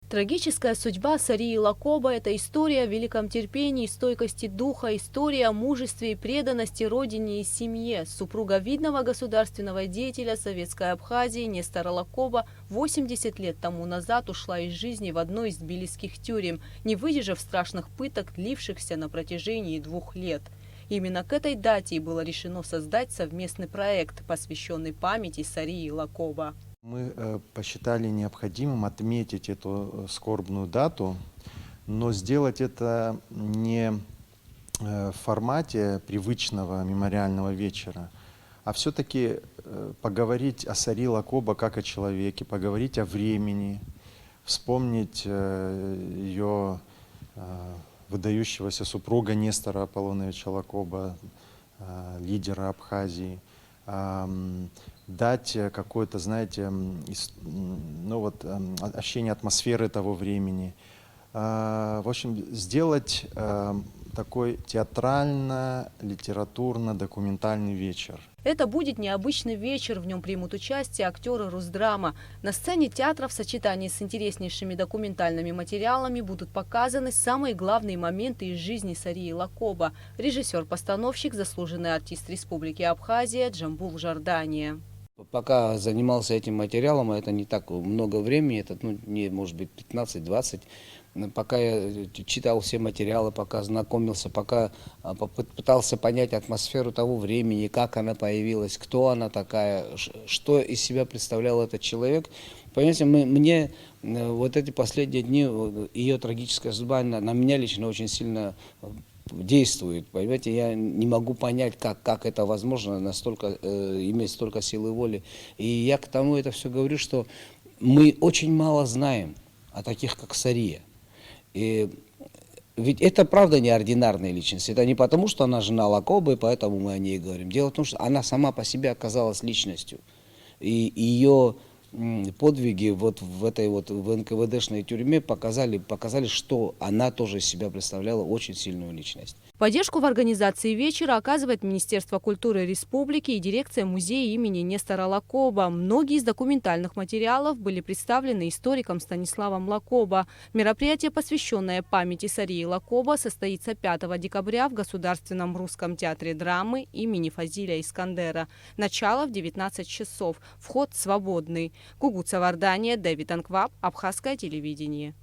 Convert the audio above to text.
Трагическая судьба Сарии Лакоба – это история о великом терпении, стойкости духа, история о мужестве и преданности родине и семье. Супруга видного государственного деятеля Советской Абхазии Нестора Лакоба 80 лет тому назад ушла из жизни в одной из тбилисских тюрем, не выдержав страшных пыток, длившихся на протяжении 2 лет. Именно к этой дате и было решено создать совместный проект, посвященный памяти Сарии Лакоба. Мы посчитали необходимым отметить эту скорбную дату, но сделать это не в формате привычного мемориального вечера, а все-таки поговорить о Сарии Лакоба как о человеке, поговорить о времени, вспомнить ее выдающегося супруга Нестора Аполлоновича Лакоба, лидера Абхазии, дать какое-то, знаете, ощущение атмосферы того времени. В общем, сделать такой театрально-литературно-документальный вечер. Это будет необычный вечер, в нем примут участие актеры Русдрама. На сцене театра в сочетании с интереснейшими документальными материалами будут показаны самые главные моменты из жизни Сарии Лакоба. Режиссер-постановщик, заслуженный артист Республики Абхазия Джамбул Жардания. Пока занимался этим материалом, это не так много времени, это, может быть, 15-20. Пока я читал все материалы, пока знакомился, пока пытался понять атмосферу того времени, как она появилась, кто она такая, что из себя представлял этот человек. Понимаете, мне вот эти последние дни, ее трагическая судьба на меня лично очень сильно действует. Понимаете, я не могу понять, как это возможно настолько иметь столько силы воли. И я к тому это все говорю, что мы очень мало знаем о таких, как Сария. И ведь это правда неординарная личность. Это не потому, что она жена Лакоба, и поэтому мы о ней говорим. Дело в том, что она сама по себе оказалась личностью. И ее подвиги вот в этой вот в НКВДшной тюрьме показали, что она тоже из себя представляла очень сильную личность. Поддержку в организации вечера оказывает Министерство культуры Республики и дирекция музея имени Нестора Лакоба. Многие из документальных материалов были представлены историком Станиславом Лакоба. Мероприятие, посвященное памяти Сарии Лакоба, состоится 5 декабря в Государственном русском театре драмы имени Фазиля Искандера. Начало в 19 часов. Вход свободный. Гугуца Вардания, Дэвид Анкваб, Абхазское телевидение.